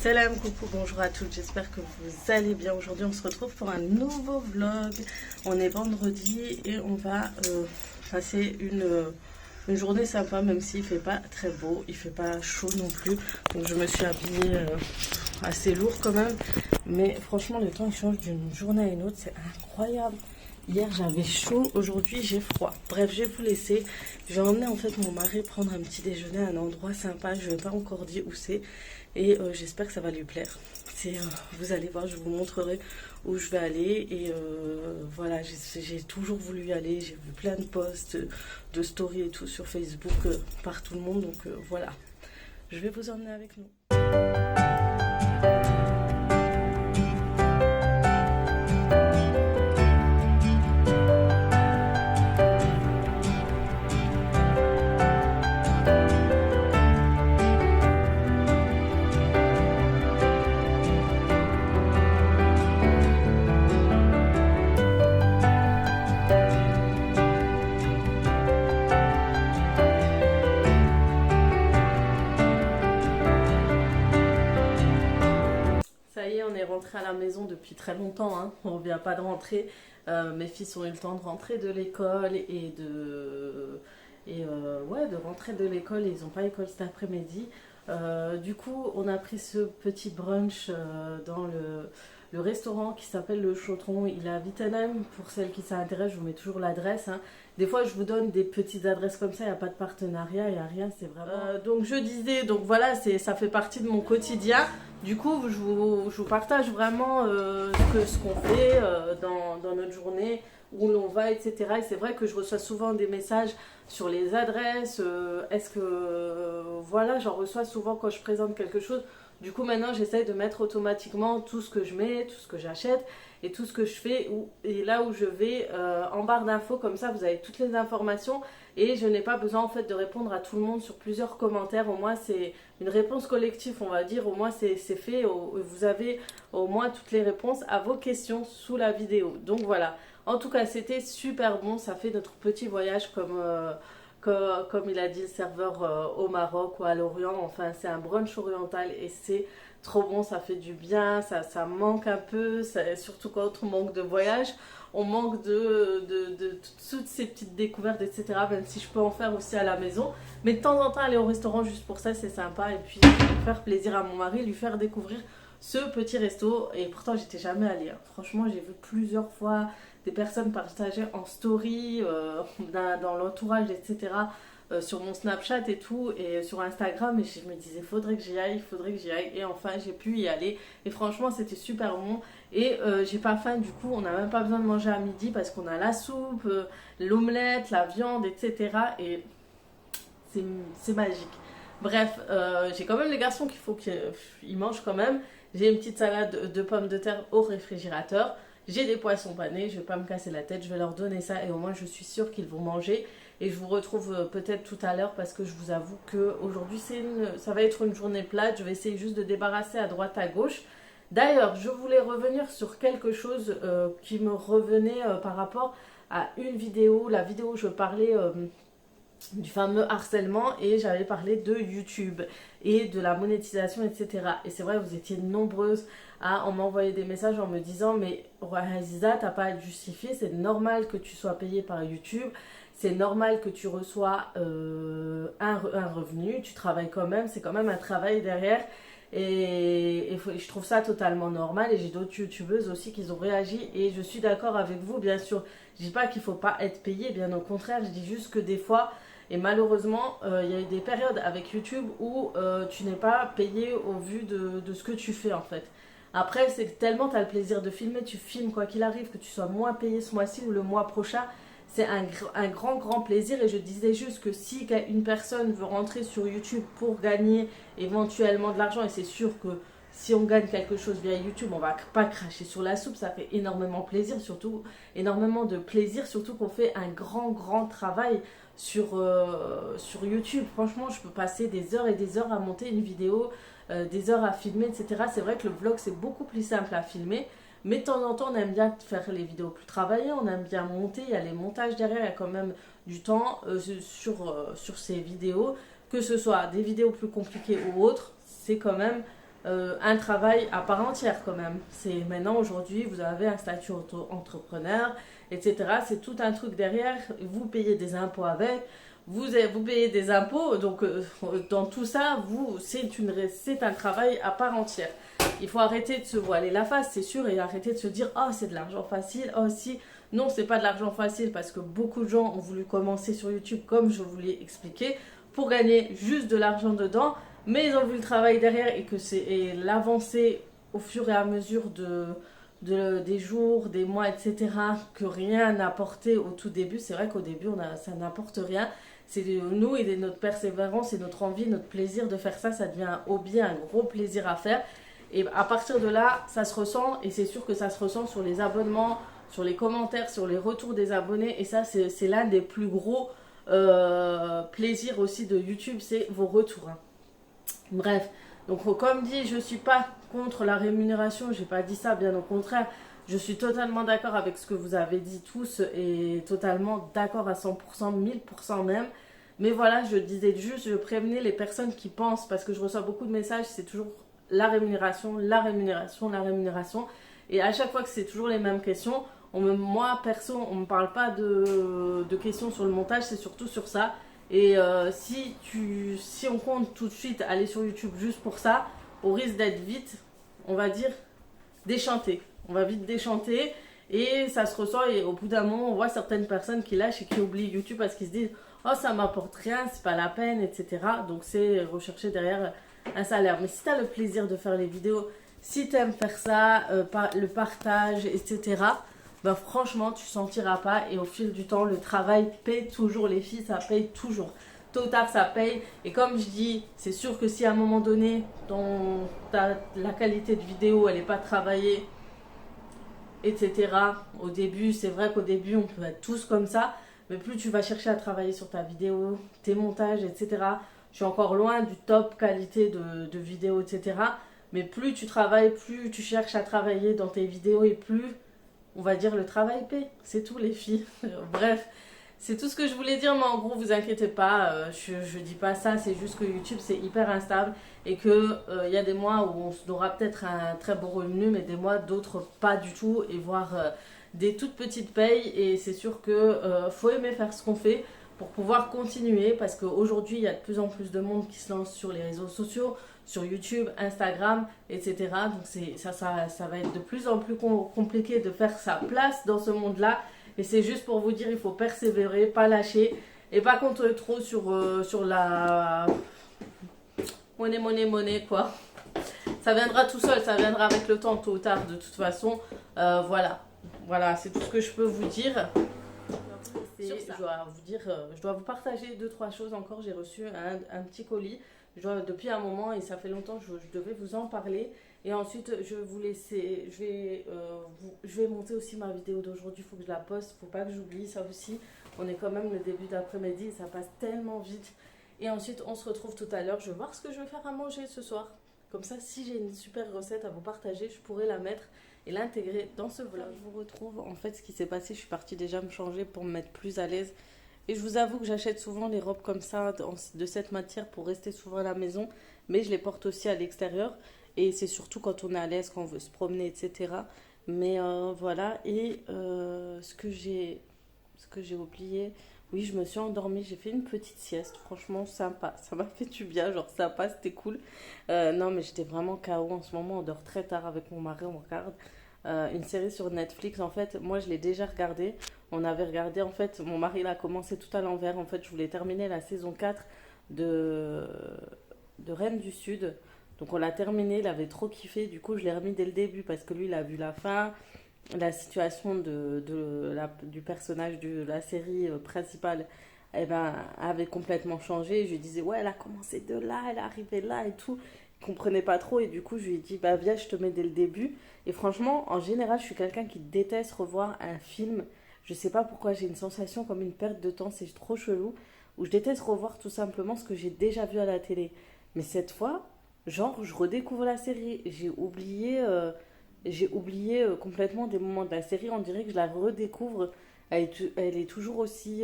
Salam, coucou, bonjour à toutes, j'espère que vous allez bien. Aujourd'hui on se retrouve pour un nouveau vlog. On est vendredi et on va passer une journée sympa, même s'il fait pas très beau, il fait pas chaud non plus. Donc je me suis habillée assez lourd quand même. Mais franchement le temps il change d'une journée à une autre, c'est incroyable. Hier j'avais chaud, aujourd'hui j'ai froid. Bref, je vais vous laisser. J'ai emmené en fait mon mari prendre un petit déjeuner à un endroit sympa. Je ne vais pas encore dire où c'est. Et j'espère que ça va lui plaire. Vous allez voir, je vous montrerai où je vais aller. Et voilà, j'ai toujours voulu y aller. J'ai vu plein de posts, de stories et tout sur Facebook par tout le monde. Donc voilà, je vais vous emmener avec nous. Ça y est, on est rentré à la maison depuis très longtemps, hein. On ne vient pas de rentrer. Mes fils ont eu le temps de rentrer de l'école ouais, de rentrer de l'école. Ils n'ont pas école cet après-midi. Du coup, on a pris ce petit brunch dans le restaurant qui s'appelle Le Chautron. Il est à Wittenheim. Pour celles qui s'intéressent, je vous mets toujours l'adresse, hein. Des fois, je vous donne des petites adresses comme ça. Il n'y a pas de partenariat, il n'y a rien. C'est vraiment... donc, je disais, donc voilà, ça fait partie de mon quotidien. Du coup, je vous partage vraiment ce qu'on fait dans notre journée, où l'on va, etc. Et c'est vrai que je reçois souvent des messages sur les adresses. Voilà, j'en reçois souvent quand je présente quelque chose. Du coup, maintenant, j'essaye de mettre automatiquement tout ce que je mets, tout ce que j'achète et tout ce que je fais. Et là où je vais, en barre d'infos, comme ça, vous avez toutes les informations. Et je n'ai pas besoin, en fait, de répondre à tout le monde sur plusieurs commentaires. Au moins, c'est une réponse collective, on va dire. Au moins, c'est fait. Vous avez au moins toutes les réponses à vos questions sous la vidéo. Donc, voilà. En tout cas, c'était super bon. Ça fait notre petit voyage comme il a dit le serveur au Maroc ou à l'Orient. Enfin, c'est un brunch oriental et c'est trop bon, ça fait du bien, ça manque un peu, surtout quand on manque de voyage, on manque de toutes ces petites découvertes, etc. Même si je peux en faire aussi à la maison. Mais de temps en temps, aller au restaurant juste pour ça, c'est sympa. Et puis, faire plaisir à mon mari, lui faire découvrir ce petit resto. Et pourtant, j'étais jamais allée, hein. Franchement, j'ai vu plusieurs fois des personnes partager en story, dans l'entourage, etc. Sur mon Snapchat et tout, et sur Instagram, et je me disais, faudrait que j'y aille, et enfin j'ai pu y aller, et franchement c'était super bon, et j'ai pas faim, du coup on n'a même pas besoin de manger à midi, parce qu'on a la soupe, l'omelette, la viande, etc. et c'est magique. Bref, j'ai quand même les garçons qu'il faut qu'ils mangent quand même. J'ai une petite salade de pommes de terre au réfrigérateur. J'ai des poissons panés, je vais pas me casser la tête, je vais leur donner ça et au moins je suis sûre qu'ils vont manger. Et je vous retrouve peut-être tout à l'heure parce que je vous avoue qu'aujourd'hui ça va être une journée plate. Je vais essayer juste de débarrasser à droite à gauche. D'ailleurs, je voulais revenir sur quelque chose qui me revenait par rapport à une vidéo. La vidéo où je parlais du fameux harcèlement et j'avais parlé de YouTube et de la monétisation, etc. Et c'est vrai, vous étiez nombreuses à m'envoyer des messages en me disant, mais Aziza, t'as pas à te justifier, c'est normal que tu sois payé par YouTube, c'est normal que tu reçois un revenu, tu travailles quand même, c'est quand même un travail derrière. Et je trouve ça totalement normal, et j'ai d'autres youtubeuses aussi qui ont réagi et je suis d'accord avec vous, bien sûr. Je dis pas qu'il faut pas être payé, bien au contraire, je dis juste que des fois, et malheureusement, il y a eu des périodes avec YouTube où tu n'es pas payé au vu de ce que tu fais en fait. Après, c'est tellement tu as le plaisir de filmer, tu filmes quoi qu'il arrive, que tu sois moins payé ce mois-ci ou le mois prochain, c'est un grand plaisir. Et je disais juste que si une personne veut rentrer sur YouTube pour gagner éventuellement de l'argent, et c'est sûr que si on gagne quelque chose via YouTube, on va pas cracher sur la soupe, ça fait énormément plaisir, surtout énormément de plaisir, surtout qu'on fait un grand travail sur YouTube. Franchement, je peux passer des heures et des heures à monter une vidéo, des heures à filmer, etc. C'est vrai que le vlog c'est beaucoup plus simple à filmer, mais de temps en temps on aime bien faire les vidéos plus travaillées, on aime bien monter, il y a les montages derrière, il y a quand même du temps sur ces vidéos, que ce soit des vidéos plus compliquées ou autres, c'est quand même un travail à part entière quand même. C'est maintenant aujourd'hui vous avez un statut auto-entrepreneur, etc. C'est tout un truc derrière. Vous payez des impôts avec. Vous payez des impôts, donc dans tout ça, c'est un travail à part entière. Il faut arrêter de se voiler la face, c'est sûr, et arrêter de se dire oh c'est de l'argent facile, oh si. Non, c'est pas de l'argent facile parce que beaucoup de gens ont voulu commencer sur YouTube comme je vous l'ai expliqué pour gagner juste de l'argent dedans, mais ils ont vu le travail derrière et l'avancée au fur et à mesure des jours, des mois, etc. que rien n'a apporté au tout début. C'est vrai qu'au début ça n'apporte rien. C'est nous et notre persévérance et notre envie, notre plaisir de faire ça, ça devient un hobby, un gros plaisir à faire. Et à partir de là, ça se ressent et c'est sûr que ça se ressent sur les abonnements, sur les commentaires, sur les retours des abonnés. Et ça, c'est l'un des plus gros plaisirs aussi de YouTube, c'est vos retours. Hein. Bref, donc comme dit, je ne suis pas contre la rémunération, je n'ai pas dit ça, bien au contraire. Je suis totalement d'accord avec ce que vous avez dit tous et totalement d'accord à 100%, 1000% même. Mais voilà, je disais juste, je prévenais les personnes qui pensent, parce que je reçois beaucoup de messages, c'est toujours la rémunération, la rémunération, la rémunération. Et à chaque fois que c'est toujours les mêmes questions, moi perso, on ne me parle pas de questions sur le montage, c'est surtout sur ça. Et si on compte tout de suite aller sur YouTube juste pour ça, on risque d'être vite, on va dire, déchanté. On va vite déchanter et ça se ressent et au bout d'un moment on voit certaines personnes qui lâchent et qui oublient YouTube parce qu'ils se disent oh ça m'apporte rien, c'est pas la peine, etc. Donc c'est rechercher derrière un salaire. Mais si tu as le plaisir de faire les vidéos, si tu aimes faire ça, le partage, etc. Ben franchement tu sentiras pas et au fil du temps le travail paye toujours les filles, ça paye toujours. Tôt ou tard ça paye et comme je dis, c'est sûr que si à un moment donné la qualité de vidéo elle n'est pas travaillée, etc. Au début, c'est vrai qu'au début, on peut être tous comme ça, mais plus tu vas chercher à travailler sur ta vidéo, tes montages, etc. Je suis encore loin du top qualité de vidéo, etc. Mais plus tu travailles, plus tu cherches à travailler dans tes vidéos et plus, on va dire, le travail paie. C'est tout, les filles. Bref. C'est tout ce que je voulais dire, mais en gros, vous inquiétez pas, je dis pas ça, c'est juste que YouTube c'est hyper instable et que y a des mois où on aura peut-être un très beau revenu, mais des mois d'autres pas du tout, et voire des toutes petites payes. Et c'est sûr que faut aimer faire ce qu'on fait pour pouvoir continuer, parce qu'aujourd'hui il y a de plus en plus de monde qui se lance sur les réseaux sociaux, sur YouTube, Instagram, etc. Donc ça va être de plus en plus compliqué de faire sa place dans ce monde-là. Et c'est juste pour vous dire, il faut persévérer, pas lâcher et pas compter trop sur la monnaie quoi. Ça viendra tout seul, ça viendra avec le temps, tôt ou tard de toute façon. Voilà, c'est tout ce que je peux vous dire. Je dois vous partager 2-3 choses encore. J'ai reçu un petit colis depuis un moment et ça fait longtemps que je devais vous en parler. Et ensuite, je vais vous laisser. Je vais monter aussi ma vidéo d'aujourd'hui. Il faut que je la poste. Il ne faut pas que j'oublie ça aussi. On est quand même le début d'après-midi et ça passe tellement vite. Et ensuite, on se retrouve tout à l'heure. Je vais voir ce que je vais faire à manger ce soir. Comme ça, si j'ai une super recette à vous partager, je pourrais la mettre et l'intégrer dans ce vlog. Je vous retrouve. En fait, ce qui s'est passé, je suis partie déjà me changer pour me mettre plus à l'aise. Et je vous avoue que j'achète souvent les robes comme ça, de cette matière, pour rester souvent à la maison. Mais je les porte aussi à l'extérieur. Et c'est surtout quand on est à l'aise, quand on veut se promener, etc. Mais voilà. Et ce que j'ai oublié, oui, je me suis endormie. J'ai fait une petite sieste. Franchement, sympa. Ça m'a fait du bien. Genre, sympa, c'était cool. Non, mais j'étais vraiment KO en ce moment. On dort très tard avec mon mari. On regarde une série sur Netflix. En fait, moi, je l'ai déjà regardée. On avait regardé, en fait, mon mari l'a commencé tout à l'envers. En fait, je voulais terminer la saison 4 de Reine du Sud. Donc on l'a terminé, il avait trop kiffé, du coup je l'ai remis dès le début parce que lui il a vu la fin, la situation du personnage de la série principale avait complètement changé. Je lui disais ouais elle a commencé de là, elle est arrivée là et tout, il comprenait pas trop et du coup je lui ai dit bah viens je te mets dès le début. Et franchement en général je suis quelqu'un qui déteste revoir un film, je sais pas pourquoi j'ai une sensation comme une perte de temps, c'est trop chelou, où je déteste revoir tout simplement ce que j'ai déjà vu à la télé. Mais cette fois... Genre, je redécouvre la série. J'ai oublié complètement des moments de la série. On dirait que je la redécouvre. Elle est toujours aussi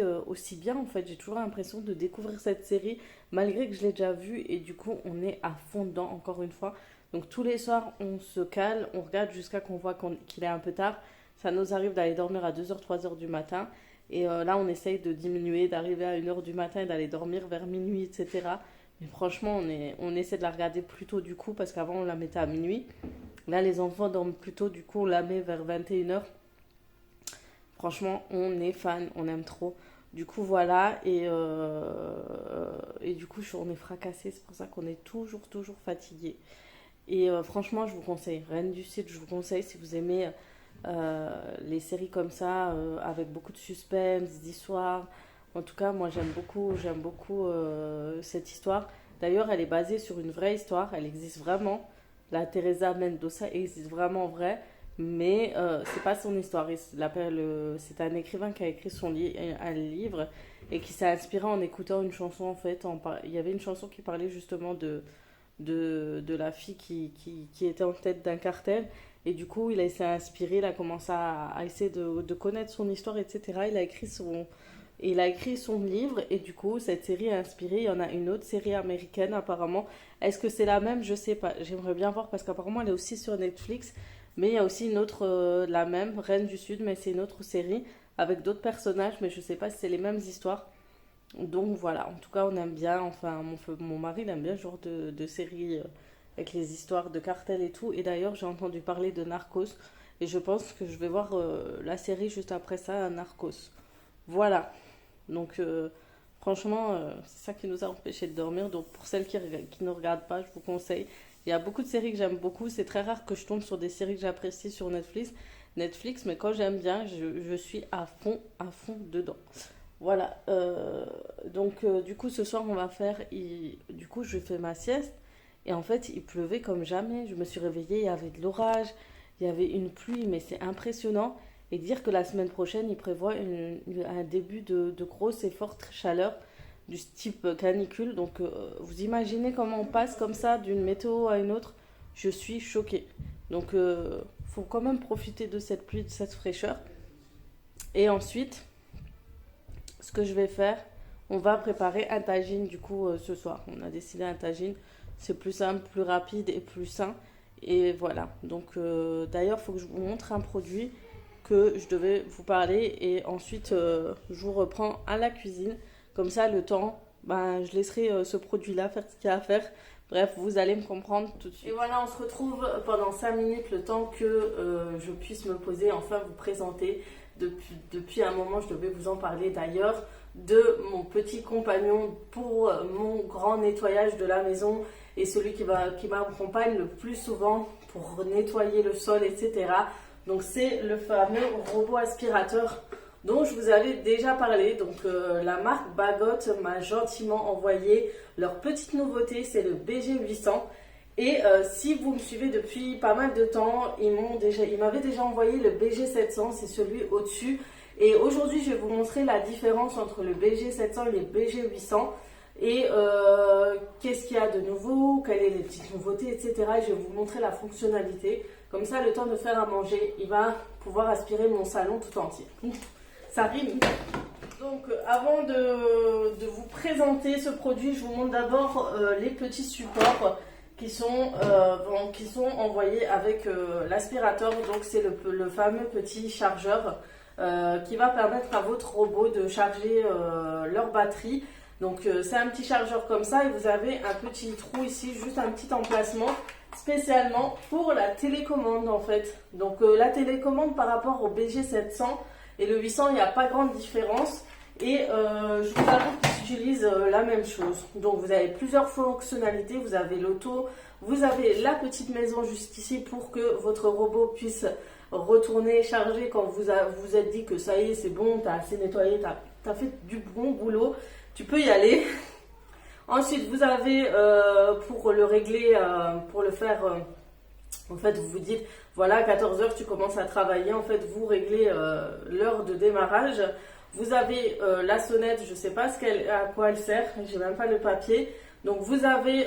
bien, en fait. J'ai toujours l'impression de découvrir cette série, malgré que je l'ai déjà vue. Et du coup, on est à fond dedans, encore une fois. Donc tous les soirs, on se cale, on regarde jusqu'à qu'on voit qu'il est un peu tard. Ça nous arrive d'aller dormir à 2h, 3h du matin. Et là, on essaye de diminuer, d'arriver à 1h du matin et d'aller dormir vers minuit, etc. Mais franchement, on essaie de la regarder plus tôt du coup, parce qu'avant, on la mettait à minuit. Là, les enfants dorment plus tôt, du coup, on la met vers 21h. Franchement, on est fan, on aime trop. Du coup, voilà. Et du coup, on est fracassé. C'est pour ça qu'on est toujours, toujours fatigué. Et franchement, je vous conseille. Reine du Sud, je vous conseille si vous aimez les séries comme ça, avec beaucoup de suspense, d'histoire. En tout cas, moi, j'aime beaucoup cette histoire. D'ailleurs, elle est basée sur une vraie histoire. Elle existe vraiment. La Teresa Mendoza existe vraiment vrai. Mais c'est pas son histoire. C'est un écrivain qui a écrit un livre et qui s'est inspiré en écoutant une chanson en fait. Il y avait une chanson qui parlait justement de la fille qui était en tête d'un cartel. Et du coup, il s'est inspiré, il a commencé à essayer de connaître son histoire, etc. Il a écrit son livre et du coup, cette série a inspiré. Il y en a une autre série américaine apparemment. Est-ce que c'est la même? Je sais pas. J'aimerais bien voir parce qu'apparemment, elle est aussi sur Netflix. Mais il y a aussi une autre, la même, Reine du Sud, mais c'est une autre série avec d'autres personnages, mais je sais pas si c'est les mêmes histoires. Donc voilà, en tout cas, on aime bien, enfin, mon mari, il aime bien ce genre de série avec les histoires de cartel et tout. Et d'ailleurs, j'ai entendu parler de Narcos, et je pense que je vais voir la série juste après ça, Narcos. Voilà, donc franchement, c'est ça qui nous a empêchés de dormir. Donc pour celles qui ne regardent pas, je vous conseille. Il y a beaucoup de séries que j'aime beaucoup. C'est très rare que je tombe sur des séries que j'apprécie sur Netflix, mais quand j'aime bien, je suis à fond dedans. Voilà. Donc, du coup, ce soir, on va faire. Du coup, je fais ma sieste. Et en fait, il pleuvait comme jamais. Je me suis réveillée, il y avait de l'orage, il y avait une pluie, mais c'est impressionnant. Et dire que la semaine prochaine, il prévoit un début de grosse et forte chaleur du type canicule. Donc, vous imaginez comment on passe comme ça d'une météo à une autre. Je suis choquée. Donc, faut quand même profiter de cette pluie, de cette fraîcheur. Et ensuite, ce que je vais faire, on va préparer un tagine du coup ce soir. On a décidé un tagine. C'est plus simple, plus rapide et plus sain. Et voilà. Donc, d'ailleurs, il faut que je vous montre un produit que je devais vous parler. Et ensuite, je vous reprends à la cuisine. Comme ça, le temps, je laisserai ce produit-là faire ce qu'il y a à faire. Bref, vous allez me comprendre tout de suite. Et voilà, on se retrouve pendant 5 minutes, le temps que je puisse me poser, enfin vous présenter. Depuis un moment, je devais vous en parler d'ailleurs, de mon petit compagnon pour mon grand nettoyage de la maison et celui qui m'accompagne le plus souvent pour nettoyer le sol, etc. Donc c'est le fameux robot aspirateur dont je vous avais déjà parlé. Donc la marque Bagot m'a gentiment envoyé leur petite nouveauté, c'est le BG800. Et si vous me suivez depuis pas mal de temps, ils m'avaient déjà envoyé le BG700, c'est celui au-dessus. Et aujourd'hui, je vais vous montrer la différence entre le BG700 et le BG800. Et qu'est-ce qu'il y a de nouveau, quelles sont les petites nouveautés, etc. Et je vais vous montrer la fonctionnalité. Comme ça, le temps de faire à manger, il va pouvoir aspirer mon salon tout entier. Ça rime. Donc avant de vous présenter ce produit, je vous montre d'abord les petits supports qui sont envoyés avec l'aspirateur. Donc c'est le fameux petit chargeur qui va permettre à votre robot de charger leur batterie. Donc c'est un petit chargeur comme ça et vous avez un petit trou ici, juste un petit emplacement spécialement pour la télécommande en fait. Donc la télécommande par rapport au BG700 et le 800, il n'y a pas grande différence. Et je vous avoue qu'ils utilisent la même chose. Donc vous avez plusieurs fonctionnalités. Vous avez l'auto, vous avez la petite maison juste ici pour que votre robot puisse retourner, charger quand vous êtes dit que ça y est, c'est bon, tu as assez nettoyé, tu as fait du bon boulot. Tu peux y aller. Ensuite, vous avez pour le régler, pour le faire... en fait, vous vous dites, voilà, à 14h, tu commences à travailler. En fait, vous réglez l'heure de démarrage. Vous avez la sonnette, je ne sais pas à quoi elle sert, j'ai même pas le papier. Donc, vous avez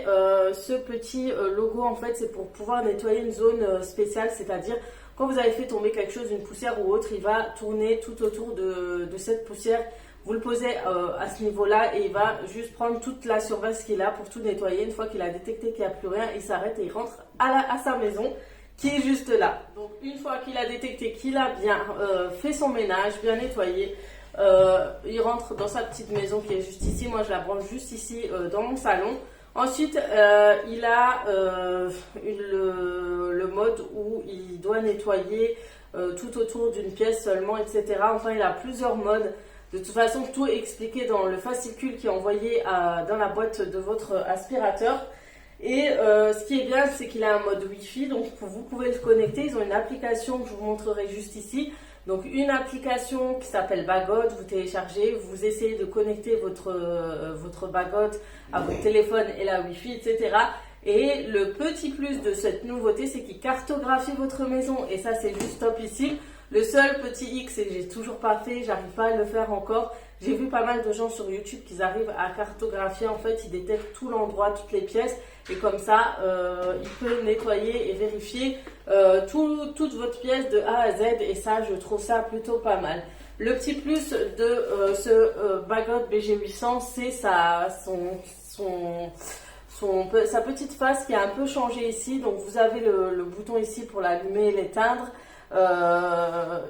ce petit logo, en fait, c'est pour pouvoir nettoyer une zone spéciale, c'est-à-dire quand vous avez fait tomber quelque chose, une poussière ou autre, il va tourner tout autour de cette poussière. vous le posez à ce niveau-là et il va juste prendre toute la surface qu'il a pour tout nettoyer. Une fois qu'il a détecté qu'il n'y a plus rien, il s'arrête et il rentre à sa maison qui est juste là. Donc une fois qu'il a détecté qu'il a bien fait son ménage, bien nettoyé, il rentre dans sa petite maison qui est juste ici. Moi je la branche juste ici dans mon salon. Ensuite il a le mode où il doit nettoyer tout autour d'une pièce seulement, etc. Enfin il a plusieurs modes. De toute façon, tout est expliqué dans le fascicule qui est envoyé dans la boîte de votre aspirateur. Et ce qui est bien, c'est qu'il a un mode Wi-Fi, donc vous pouvez le connecter. Ils ont une application que je vous montrerai juste ici. Donc une application qui s'appelle Bagot, vous téléchargez, vous essayez de connecter votre Bagot à votre téléphone et la Wi-Fi, etc. Et le petit plus de cette nouveauté, c'est qu'il cartographie votre maison. Et ça, c'est juste top ici. Le seul petit X, c'est que j'ai toujours pas fait, j'arrive pas à le faire encore. J'ai vu pas mal de gens sur YouTube qui arrivent à cartographier, en fait, ils détectent tout l'endroit, toutes les pièces. Et comme ça, il peut nettoyer et vérifier toute votre pièce de A à Z. Et ça, je trouve ça plutôt pas mal. Le petit plus de ce Bagot BG800, c'est sa petite face qui a un peu changé ici. Donc vous avez le bouton ici pour l'allumer et l'éteindre.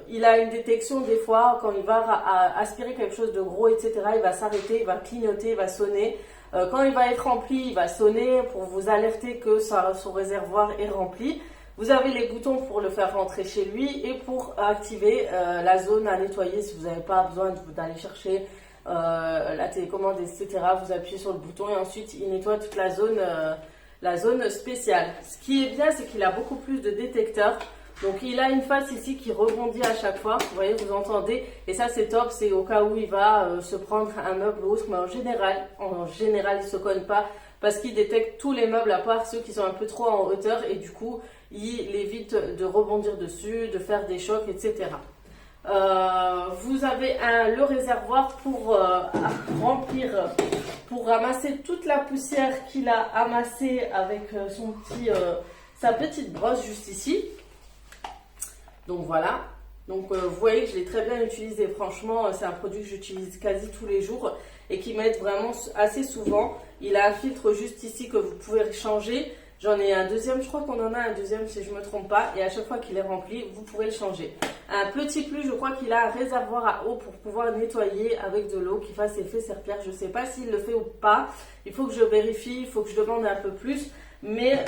Il a une détection des fois quand il va aspirer quelque chose de gros, etc. Il va s'arrêter, il va clignoter, il va sonner. Quand il va être rempli, il va sonner pour vous alerter que son réservoir est rempli. Vous avez les boutons pour le faire rentrer chez lui et pour activer la zone à nettoyer si vous n'avez pas besoin d'aller chercher la télécommande, etc. Vous appuyez sur le bouton et ensuite il nettoie toute la zone spéciale. Ce qui est bien, c'est qu'il a beaucoup plus de détecteurs. Donc il a une face ici qui rebondit à chaque fois, vous voyez, vous entendez, et ça c'est top, c'est au cas où il va se prendre un meuble brusque, mais en général il se cogne pas parce qu'il détecte tous les meubles à part ceux qui sont un peu trop en hauteur et du coup il évite de rebondir dessus, de faire des chocs, etc. Vous avez le réservoir pour remplir, pour ramasser toute la poussière qu'il a amassée avec sa petite brosse juste ici. Donc voilà, donc vous voyez que je l'ai très bien utilisé, franchement c'est un produit que j'utilise quasi tous les jours et qui m'aide vraiment assez souvent. Il a un filtre juste ici que vous pouvez changer, j'en ai un deuxième, je crois qu'on en a un deuxième si je ne me trompe pas, et à chaque fois qu'il est rempli, vous pouvez le changer. Un petit plus, je crois qu'il a un réservoir à eau pour pouvoir nettoyer avec de l'eau qui fasse effet serpillère, je ne sais pas s'il le fait ou pas, il faut que je vérifie, il faut que je demande un peu plus. Mais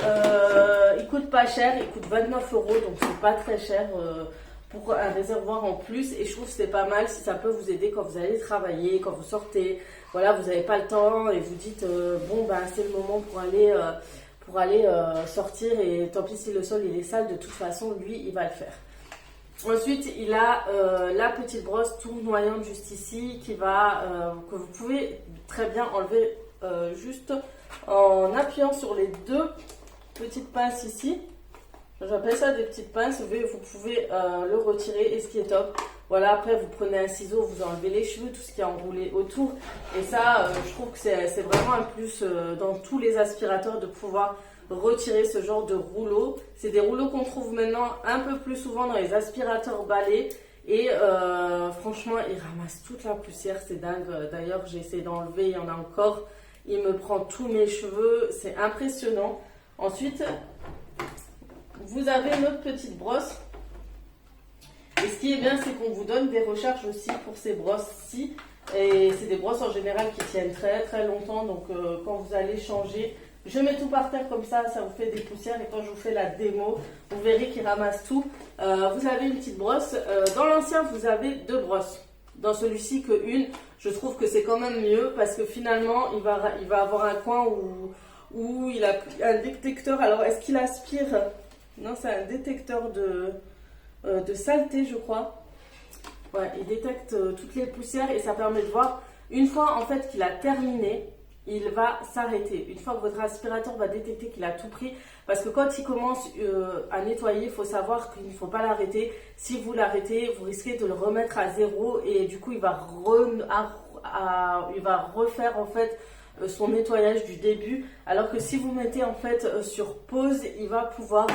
il coûte pas cher, il coûte 29 €, donc c'est pas très cher pour un réservoir en plus. Et je trouve que c'est pas mal si ça peut vous aider quand vous allez travailler, quand vous sortez. Voilà, vous n'avez pas le temps et vous dites bon ben c'est le moment pour aller sortir et tant pis si le sol il est sale, de toute façon lui il va le faire. Ensuite il a la petite brosse tournoyante juste ici que vous pouvez très bien enlever juste en appuyant sur les deux petites pinces ici. J'appelle ça des petites pinces. Vous pouvez le retirer et ce qui est top. Voilà, après vous prenez un ciseau, vous enlevez les cheveux, tout ce qui est enroulé autour. Et ça, je trouve que c'est vraiment un plus dans tous les aspirateurs de pouvoir retirer ce genre de rouleaux. C'est des rouleaux qu'on trouve maintenant un peu plus souvent dans les aspirateurs balais. Et franchement, ils ramassent toute la poussière, c'est dingue. D'ailleurs, j'ai essayé d'enlever, il y en a encore. Il me prend tous mes cheveux, c'est impressionnant. Ensuite, vous avez notre petite brosse. Et ce qui est bien, c'est qu'on vous donne des recharges aussi pour ces brosses-ci. Et c'est des brosses en général qui tiennent très très longtemps. Donc quand vous allez changer, je mets tout par terre comme ça vous fait des poussières. Et quand je vous fais la démo, vous verrez qu'il ramasse tout. Vous avez une petite brosse. Dans l'ancien, vous avez deux brosses. Dans celui-ci que une, je trouve que c'est quand même mieux parce que finalement il va avoir un coin où il a un détecteur. Alors est-ce qu'il aspire? Non, c'est un détecteur de saleté, je crois. Ouais, il détecte toutes les poussières et ça permet de voir une fois en fait qu'il a terminé. Il va s'arrêter. Une fois que votre aspirateur va détecter qu'il a tout pris, parce que quand il commence à nettoyer, il faut savoir qu'il ne faut pas l'arrêter. Si vous l'arrêtez, vous risquez de le remettre à zéro et du coup, il va refaire en fait son nettoyage du début, alors que si vous mettez en fait sur pause, il va pouvoir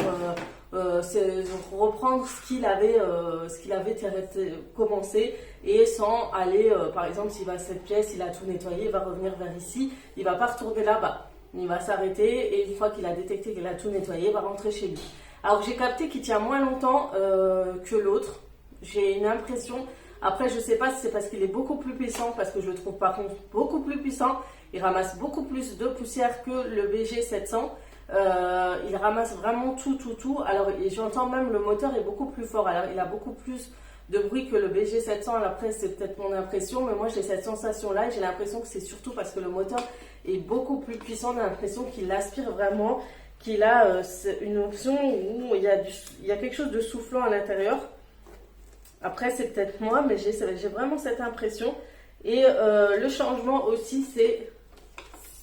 reprendre ce qu'il avait commencé, et sans aller, par exemple, s'il va à cette pièce, il a tout nettoyé, il va revenir vers ici, il va pas retourner là-bas. Il va s'arrêter et une fois qu'il a détecté qu'il a tout nettoyé, il va rentrer chez lui. Alors j'ai capté qu'il tient moins longtemps que l'autre. J'ai une impression, après je sais pas si c'est parce qu'il est beaucoup plus puissant, parce que je le trouve par contre beaucoup plus puissant. Il ramasse beaucoup plus de poussière que le BG 700. Il ramasse vraiment tout. Alors j'entends même le moteur est beaucoup plus fort. Alors il a beaucoup plus de bruit que le BG 700. Après c'est peut-être mon impression, mais moi j'ai cette sensation là et j'ai l'impression que c'est surtout parce que le moteur est beaucoup plus puissant. On a l'impression qu'il aspire vraiment, qu'il a une option où il y a quelque chose de soufflant à l'intérieur. Après c'est peut-être moi, mais j'ai vraiment cette impression. Et le changement aussi c'est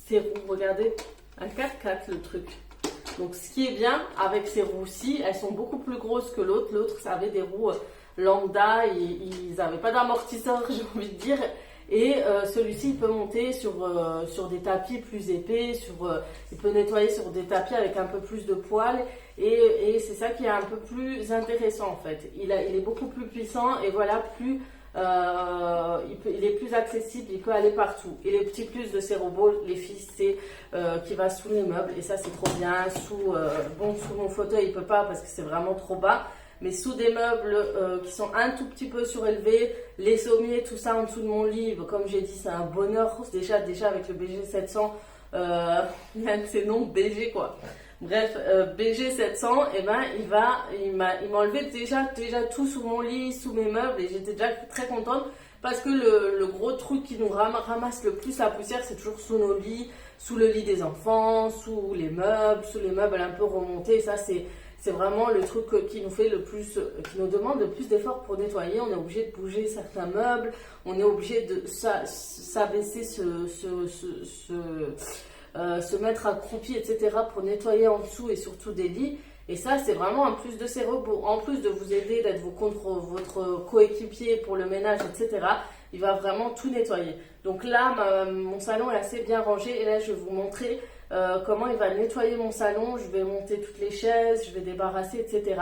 ces roues, regardez, un 4x4 le truc. Donc ce qui est bien avec ces roues-ci, elles sont beaucoup plus grosses que l'autre. L'autre ça avait des roues lambda, ils n'avaient pas d'amortisseur j'ai envie de dire. Et celui-ci il peut monter sur des tapis plus épais, il peut nettoyer sur des tapis avec un peu plus de poils, et c'est ça qui est un peu plus intéressant en fait. Il est beaucoup plus puissant et voilà, il est plus accessible, il peut aller partout. Et les petits plus de ces robots, les filles, c'est qu'il va sous les meubles, et ça c'est trop bien. Sous mon fauteuil il peut pas parce que c'est vraiment trop bas. Mais sous des meubles qui sont un tout petit peu surélevés, les sommiers, tout ça en dessous de mon lit, comme j'ai dit, c'est un bonheur. Déjà avec le BG 700, il y a un de ces noms BG quoi. Bref, BG 700, et ben il m'a enlevé déjà tout sous mon lit, sous mes meubles, et j'étais déjà très contente parce que le gros truc qui nous ramasse le plus la poussière, c'est toujours sous nos lits, sous le lit des enfants, sous les meubles un peu remontés. Ça c'est vraiment le truc qui nous fait le plus, qui nous demande le plus d'efforts pour nettoyer. On est obligé de bouger certains meubles, on est obligé de s'abaisser, se mettre accroupi, etc. pour nettoyer en dessous et surtout des lits. Et ça, c'est vraiment un plus de ces robots. En plus de vous aider, d'être contre votre coéquipier pour le ménage, etc., il va vraiment tout nettoyer. Donc là, mon salon est assez bien rangé, et là, je vais vous montrer comment il va nettoyer mon salon. Je vais monter toutes les chaises, je vais débarrasser, etc.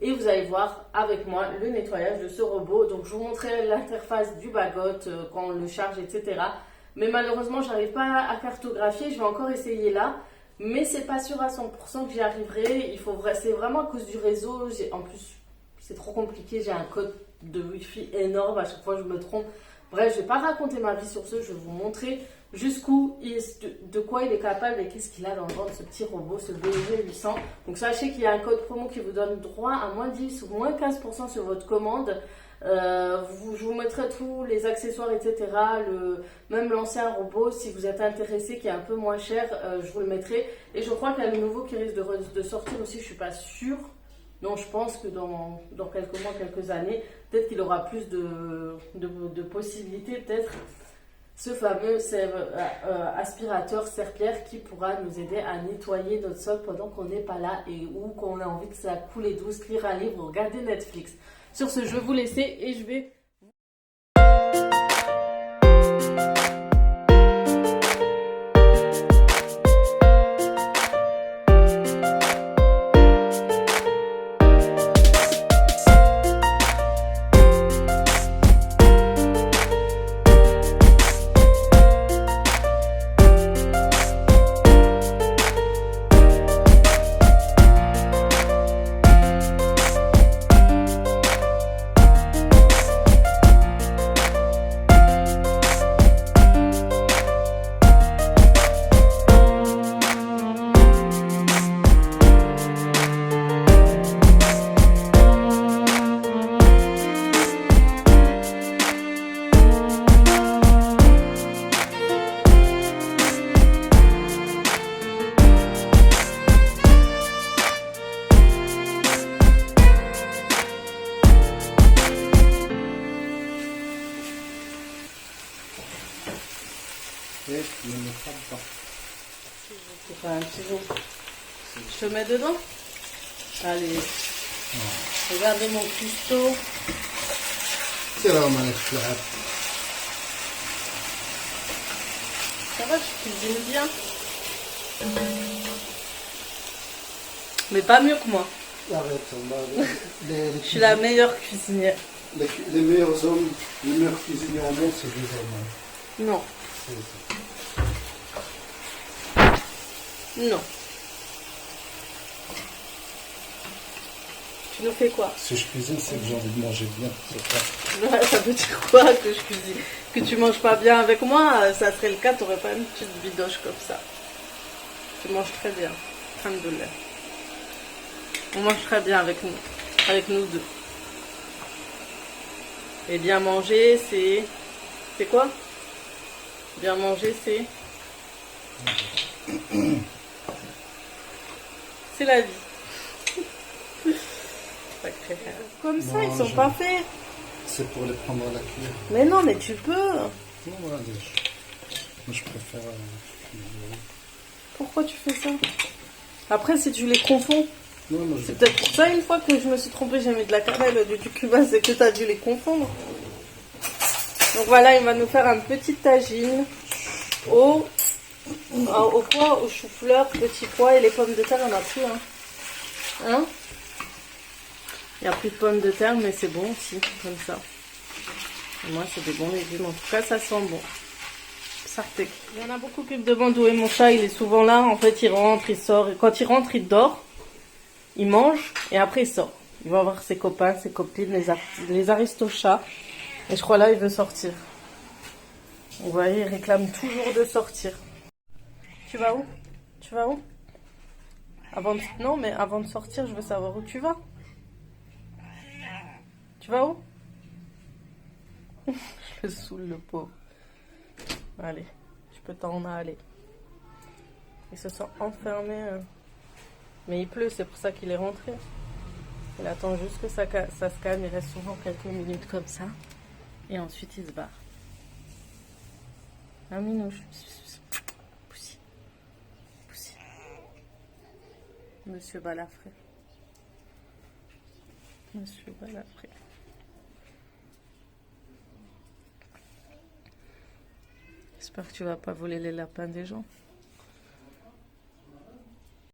Et vous allez voir avec moi le nettoyage de ce robot. Donc je vous montrerai l'interface du bagotte quand on le charge, etc. Mais malheureusement, j'arrive pas à cartographier. Je vais encore essayer là, mais c'est pas sûr à 100% que j'y arriverai. C'est vraiment à cause du réseau. En plus, c'est trop compliqué. J'ai un code de Wi-Fi énorme. À chaque fois, je me trompe. Bref, je vais pas raconter ma vie sur ce. Je vais vous montrer jusqu'où de quoi il est capable et qu'est-ce qu'il a dans le ventre, ce petit robot, ce BG 800. Donc sachez qu'il y a un code promo qui vous donne droit à moins 10 ou moins 15% sur votre commande. Je vous mettrai tous les accessoires, etc. Même l'ancien robot, si vous êtes intéressé, qui est un peu moins cher, je vous le mettrai. Et je crois qu'il y a le nouveau qui risque de sortir aussi, je suis pas sûre. Donc je pense que dans quelques mois, quelques années, peut-être qu'il aura plus de possibilités, peut-être. Ce fameux aspirateur serpillère qui pourra nous aider à nettoyer notre sol pendant qu'on n'est pas là, et ou qu'on a envie que ça coule douce, lire un livre, regarder Netflix. Sur ce, je vais vous laisser et je vais... C'est pas un ciseau. Je te mets dedans. Allez. Regardez mon cuistot. Ça va, je cuisine bien. Mais pas mieux que moi. Arrête, Je suis la meilleure cuisinière. les meilleurs hommes, les meilleurs cuisiniers au monde, c'est des hommes. Non. C'est- Non. Tu nous fais quoi? Si je cuisine, c'est que j'ai envie de manger bien. Ça veut dire quoi que je cuisine? Que tu manges pas bien avec moi? Ça serait le cas, t'aurais pas une petite bidoche comme ça. Tu manges très bien. Alhamdoulilah. On mange très bien avec nous deux. Et bien manger, c'est... C'est quoi? Bien manger, c'est... C'est la vie. Comme ça, Non, ils sont pas faits. C'est pour les prendre à la cuillère. Mais non, mais tu peux. Non, voilà, moi je préfère. Pourquoi tu fais ça? Après, si tu les confonds, Non, moi, je... c'est peut-être pour ça, une fois que je me suis trompée, j'ai mis de la cannelle, du cumin, c'est que tu as dû les confondre. Donc voilà, il va nous faire un petit tagine au pois, au chou-fleur, petit pois et les pommes de terre, il n'y en a plus. Hein? Il n'y a plus de pommes de terre, mais c'est bon aussi, comme ça. Et moi, c'est des bons légumes. En tout cas, ça sent bon. Sartek. Il y en a beaucoup qui me demandent où est mon chat. Il est souvent là. En fait, il rentre, il sort. Et quand il rentre, il dort. Il mange. Et après, il sort. Il va voir ses copains, ses copines, les aristochats. Et je crois là, il veut sortir. Vous voyez, il réclame toujours de sortir. Tu vas où? Tu vas où? Non, mais avant de sortir, je veux savoir où tu vas. Tu vas où? Je le saoule, le pauvre. Allez, je peux t'en aller. Il se sent enfermé. Mais il pleut, c'est pour ça qu'il est rentré. Il attend juste que ça se calme. Il reste souvent quelques minutes comme ça. Et ensuite, il se barre. Un minouche. Poussi. Poussi. Monsieur Balafré. Monsieur Balafré. J'espère que tu vas pas voler les lapins des gens.